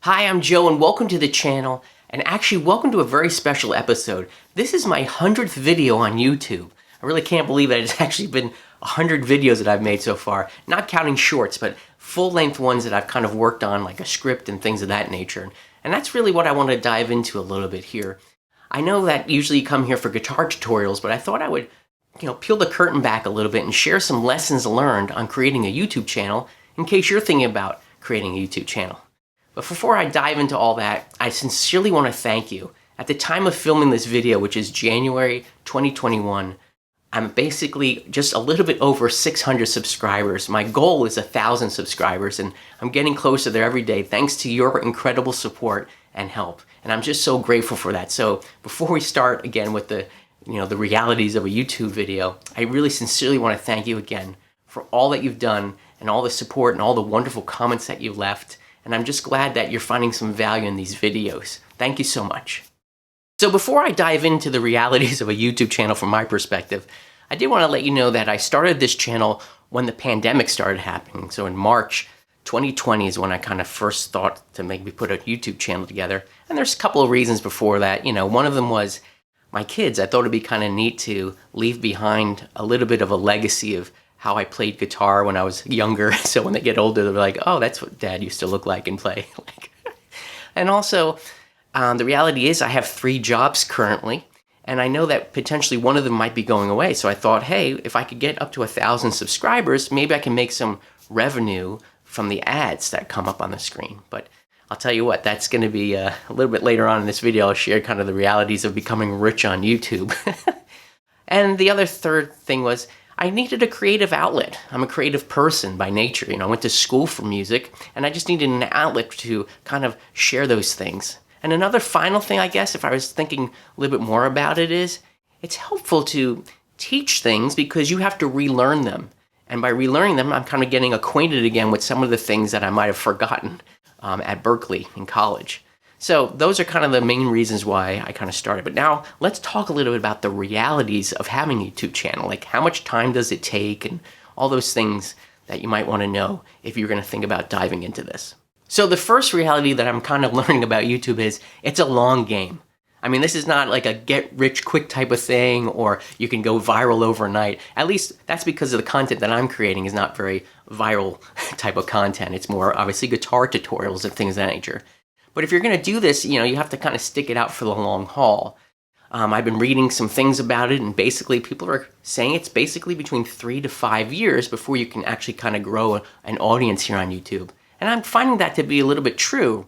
Hi, I'm Joe and welcome to the channel, and actually welcome to a very special episode. This is my 100th video on YouTube. I really can't believe that it's actually been 100 videos that I've made so far, not counting shorts, but full-length ones that I've kind of worked on, like a script and things of that nature. And that's really what I want to dive into a little bit here. I know that usually you come here for guitar tutorials, but I thought I would, peel the curtain back a little bit and share some lessons learned on creating a YouTube channel in case you're thinking about creating a YouTube channel. But before I dive into all that, I sincerely want to thank you. At the time of filming this video, which is January 2021, I'm basically just a little bit over 600 subscribers. My goal is 1,000 subscribers, and I'm getting closer there every day thanks to your incredible support and help. And I'm just so grateful for that. So before we start again with the realities of a YouTube video, I really sincerely want to thank you again for all that you've done and all the support and all the wonderful comments that you left. And I'm just glad that you're finding some value in these videos. Thank you so much. So before I dive into the realities of a YouTube channel from my perspective, I did want to let you know that I started this channel when the pandemic started happening. So in March 2020 is when I kind of first thought to maybe put a YouTube channel together. And there's a couple of reasons before that. One of them was my kids. I thought it'd be kind of neat to leave behind a little bit of a legacy of how I played guitar when I was younger. So when they get older, they're like, oh, that's what Dad used to look like and play. And also, the reality is I have 3 jobs currently, and I know that potentially one of them might be going away. So I thought, hey, if I could get up to 1,000 subscribers, maybe I can make some revenue from the ads that come up on the screen. But I'll tell you what, that's going to be a little bit later on in this video. I'll share kind of the realities of becoming rich on YouTube. And the other third thing was, I needed a creative outlet. I'm a creative person by nature. I went to school for music, and I just needed an outlet to kind of share those things. And another final thing, I guess, if I was thinking a little bit more about it, is it's helpful to teach things because you have to relearn them. And by relearning them, I'm kind of getting acquainted again with some of the things that I might have forgotten at Berkeley in college. So those are kind of the main reasons why I kind of started. But now let's talk a little bit about the realities of having a YouTube channel. Like how much time does it take and all those things that you might want to know if you're going to think about diving into this. So the first reality that I'm kind of learning about YouTube is it's a long game. I mean, this is not like a get rich quick type of thing or you can go viral overnight. At least that's because of the content that I'm creating is not very viral type of content. It's more obviously guitar tutorials and things of that nature. But if you're going to do this, you have to kind of stick it out for the long haul. I've been reading some things about it, and basically people are saying it's basically between 3 to 5 years before you can actually kind of grow an audience here on YouTube. And I'm finding that to be a little bit true.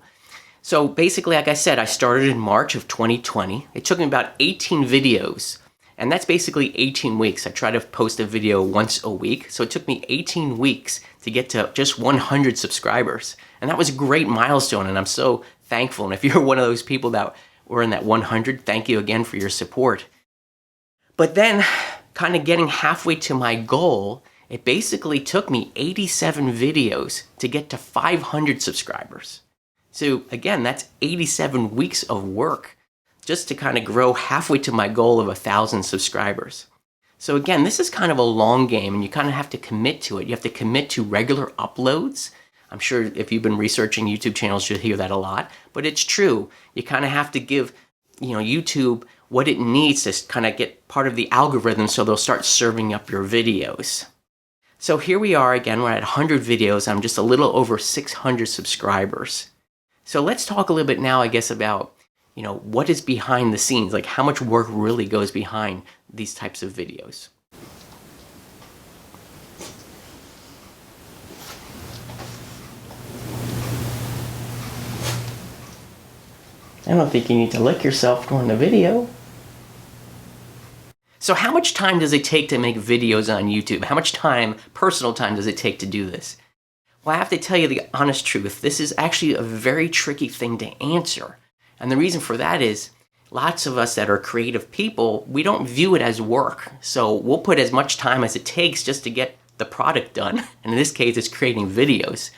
So basically, like I said, I started in March of 2020. It took me about 18 videos, and that's basically 18 weeks. I try to post a video once a week, so it took me 18 weeks to get to just 100 subscribers. And that was a great milestone, and I'm so thankful. And if you're one of those people that were in that 100, thank you again for your support. But then, kind of getting halfway to my goal, it basically took me 87 videos to get to 500 subscribers. So again, that's 87 weeks of work just to kind of grow halfway to my goal of 1,000 subscribers. So again, this is kind of a long game, and you kind of have to commit to it. You have to commit to regular uploads. I'm sure if you've been researching YouTube channels, you'll hear that a lot, but it's true. You kind of have to give, YouTube what it needs to kind of get part of the algorithm so they'll start serving up your videos. So here we are again, we're at 100 videos. I'm just a little over 600 subscribers. So let's talk a little bit now, I guess, about, what is behind the scenes, like how much work really goes behind these types of videos. I don't think you need to lick yourself during the video. So how much time does it take to make videos on YouTube? How much time, personal time, does it take to do this? Well, I have to tell you the honest truth. This is actually a very tricky thing to answer. And the reason for that is lots of us that are creative people, we don't view it as work. So we'll put as much time as it takes just to get the product done. And in this case, it's creating videos.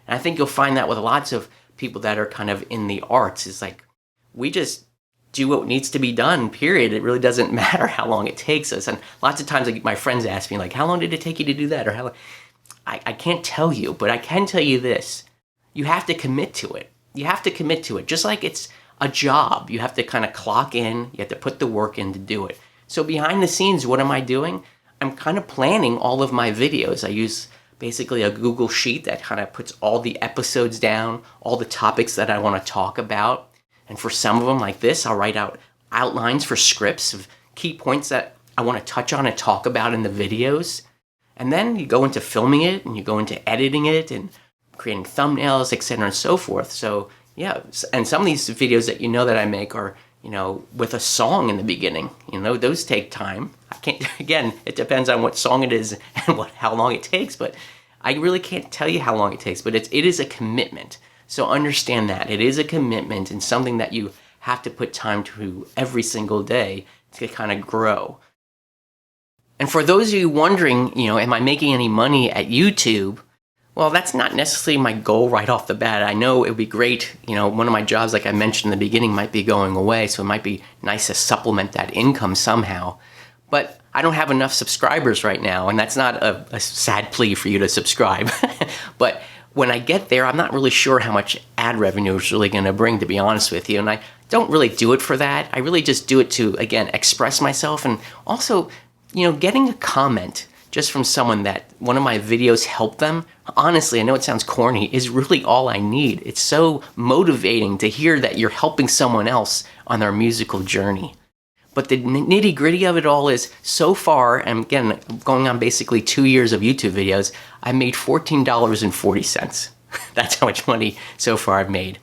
And I think you'll find that with lots of people that are kind of in the arts. It's like, we just do what needs to be done, period. It really doesn't matter how long it takes us. And lots of times my friends ask me, like, how long did it take you to do that? Or how long? I can't tell you, but I can tell you this. You have to commit to it. you have to commit to it. Just like it's a job, you have to kind of clock in, you have to put the work in to do it. So behind the scenes, what am I doing? I'm kind of planning all of my videos. I use basically a Google Sheet that kind of puts all the episodes down, all the topics that I want to talk about. And for some of them like this, I'll write out outlines for scripts of key points that I want to touch on and talk about in the videos. And then you go into filming it, and you go into editing it and creating thumbnails, etc. and so forth. So yeah, and some of these videos that that I make are, with a song in the beginning. Those take time. I can't, again, it depends on what song it is and how long it takes, but I really can't tell you how long it takes, but it is a commitment. So understand that. It is a commitment and something that you have to put time to every single day to kind of grow. And for those of you wondering, am I making any money at YouTube? Well, that's not necessarily my goal right off the bat. I know it would be great. One of my jobs, like I mentioned in the beginning, might be going away, so it might be nice to supplement that income somehow. But I don't have enough subscribers right now, and that's not a sad plea for you to subscribe. But when I get there, I'm not really sure how much ad revenue is really going to bring, to be honest with you. And I don't really do it for that. I really just do it to, again, express myself, and also, getting a comment just from someone that one of my videos helped them. Honestly, I know it sounds corny, is really all I need. It's so motivating to hear that you're helping someone else on their musical journey. But the nitty-gritty of it all is, so far, and again, going on basically 2 years of YouTube videos, I made $14.40. That's how much money so far I've made.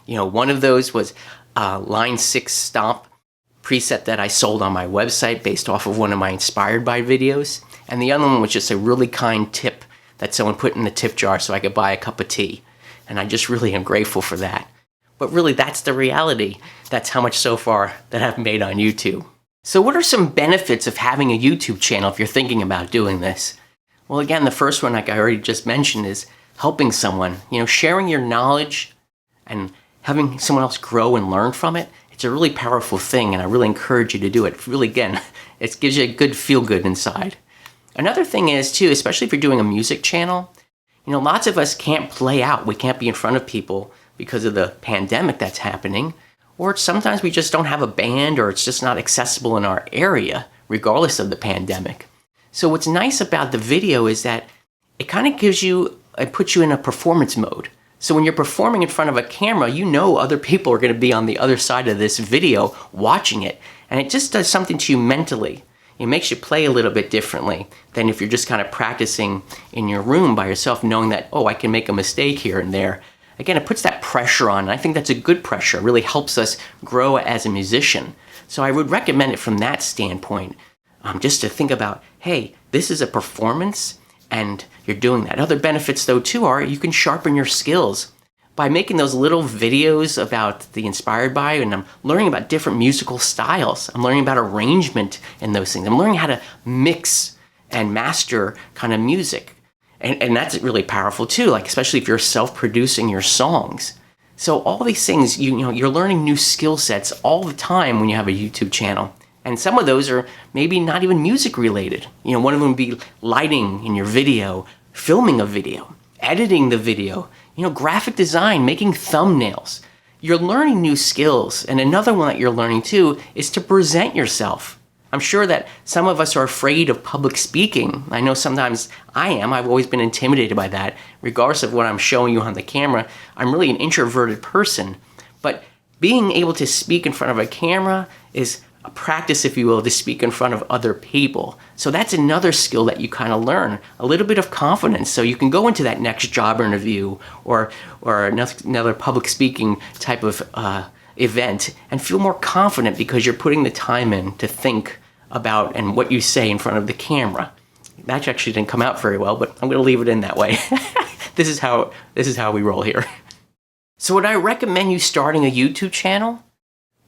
One of those was Line 6 Stomp preset that I sold on my website based off of one of my Inspired By videos. And the other one was just a really kind tip that someone put in the tip jar so I could buy a cup of tea. And I just really am grateful for that. But really, that's the reality. That's how much so far that I've made on YouTube. So what are some benefits of having a YouTube channel if you're thinking about doing this? Well, again, the first one, like I already just mentioned, is helping someone. Sharing your knowledge and having someone else grow and learn from it. It's a really powerful thing, and I really encourage you to do it. Really, again, it gives you a good feel-good inside. Another thing is, too, especially if you're doing a music channel, lots of us can't play out. We can't be in front of people because of the pandemic that's happening. Or sometimes we just don't have a band, or it's just not accessible in our area, regardless of the pandemic. So what's nice about the video is that it kind of puts you in a performance mode. So when you're performing in front of a camera, other people are going to be on the other side of this video watching it. And it just does something to you mentally. It makes you play a little bit differently than if you're just kind of practicing in your room by yourself, knowing that, I can make a mistake here and there. Again, it puts that pressure on, and I think that's a good pressure. It really helps us grow as a musician. So I would recommend it from that standpoint, just to think about, hey, this is a performance, and you're doing that. Other benefits, though, too, are you can sharpen your skills. By making those little videos about the Inspired By, and I'm learning about different musical styles. I'm learning about arrangement and those things. I'm learning how to mix and master kind of music. And that's really powerful too, like especially if you're self-producing your songs. So all these things, you're learning new skill sets all the time when you have a YouTube channel. And some of those are maybe not even music related. One of them would be lighting in your video, filming a video, editing the video, graphic design, making thumbnails. You're learning new skills. And another one that you're learning too is to present yourself. I'm sure that some of us are afraid of public speaking. I know sometimes I am. I've always been intimidated by that. Regardless of what I'm showing you on the camera, I'm really an introverted person. But being able to speak in front of a camera is a practice, if you will, to speak in front of other people. So that's another skill that you kind of learn, a little bit of confidence. So you can go into that next job interview or another public speaking type of event and feel more confident because you're putting the time in to think about and what you say in front of the camera. That actually didn't come out very well, but I'm going to leave it in that way. This is how we roll here. So would I recommend you starting a YouTube channel?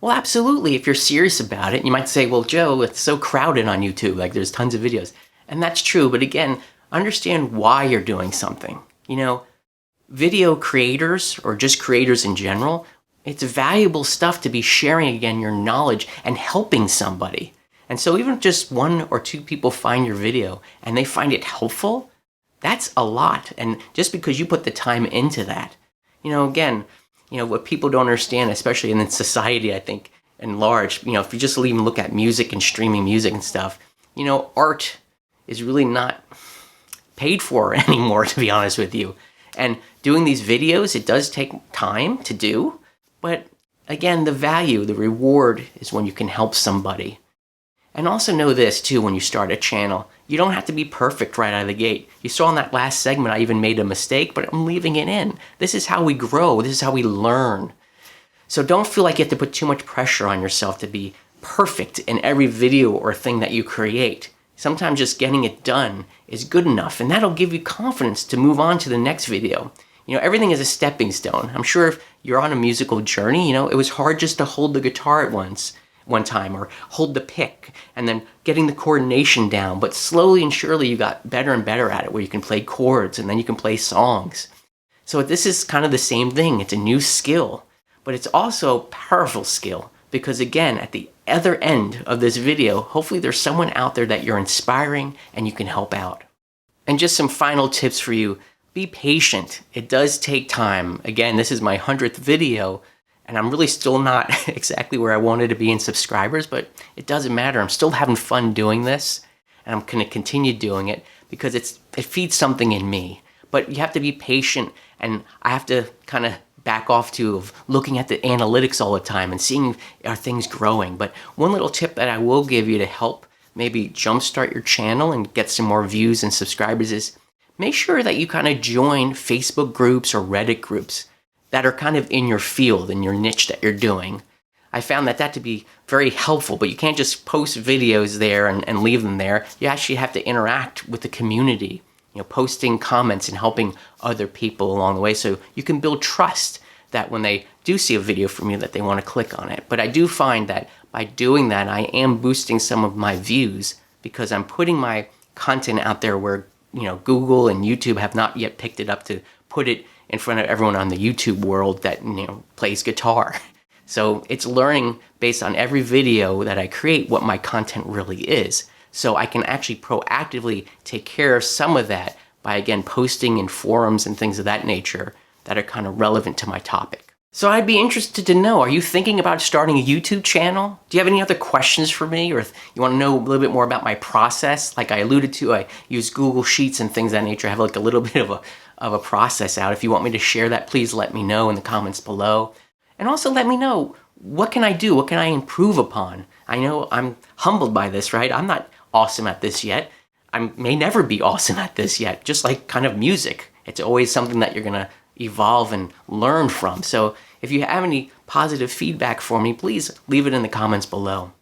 Well, absolutely, if you're serious about it. You might say, well, Joe, it's so crowded on YouTube, like there's tons of videos. And that's true, but again, understand why you're doing something. Video creators, or just creators in general, it's valuable stuff to be sharing, again, your knowledge and helping somebody. And so even if just 1 or 2 people find your video and they find it helpful, that's a lot. And just because you put the time into that, again, what people don't understand, especially in society, I think, in large, if you just even look at music and streaming music and stuff, art is really not paid for anymore, to be honest with you. And doing these videos, it does take time to do, but again, the value, the reward is when you can help somebody. And also know this too, when you start a channel, you don't have to be perfect right out of the gate. You saw in that last segment, I even made a mistake, but I'm leaving it in. This is how we grow. This is how we learn. So don't feel like you have to put too much pressure on yourself to be perfect in every video or thing that you create. Sometimes just getting it done is good enough, and that'll give you confidence to move on to the next video. Everything is a stepping stone. I'm sure if you're on a musical journey, it was hard just to hold the guitar at one time, or hold the pick, and then getting the coordination down. But slowly and surely you got better and better at it, where you can play chords and then you can play songs. So this is kind of the same thing. It's a new skill, but it's also a powerful skill, because again, at the other end of this video, hopefully there's someone out there that you're inspiring and you can help out. And just some final tips for you. Be patient. It does take time. Again, this is my 100th video, and I'm really still not exactly where I wanted to be in subscribers, but it doesn't matter. I'm still having fun doing this, and I'm going to continue doing it because it feeds something in me. But you have to be patient, and I have to kind of back off to of looking at the analytics all the time and seeing are things growing. But one little tip that I will give you to help maybe jumpstart your channel and get some more views and subscribers is make sure that you kind of join Facebook groups or Reddit groups that are kind of in your field, in your niche that you're doing. I found that to be very helpful, but you can't just post videos there and leave them there. You actually have to interact with the community, posting comments and helping other people along the way, so you can build trust that when they do see a video from you that they want to click on it. But I do find that by doing that, I am boosting some of my views, because I'm putting my content out there where Google and YouTube have not yet picked it up to put it in front of everyone on the YouTube world that plays guitar. So it's learning based on every video that I create what my content really is. So I can actually proactively take care of some of that by, again, posting in forums and things of that nature that are kind of relevant to my topic. So I'd be interested to know, are you thinking about starting a YouTube channel? Do you have any other questions for me, or you want to know a little bit more about my process? Like I alluded to, I use Google Sheets and things of that nature. I have like a little bit of a process out. If you want me to share that, please let me know in the comments below. And also let me know, what can I do? What can I improve upon? I know I'm humbled by this, right? I'm not awesome at this yet. I may never be awesome at this yet, just like kind of music. It's always something that you're gonna evolve and learn from. So if you have any positive feedback for me, please leave it in the comments below.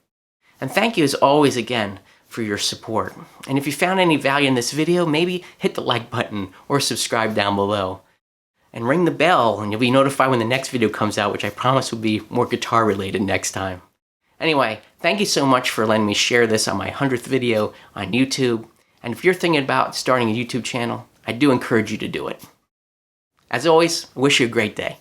And thank you as always again for your support. And if you found any value in this video, maybe hit the like button or subscribe down below. And ring the bell and you'll be notified when the next video comes out, which I promise will be more guitar related next time. Anyway, thank you so much for letting me share this on my 100th video on YouTube. And if you're thinking about starting a YouTube channel, I do encourage you to do it. As always, I wish you a great day.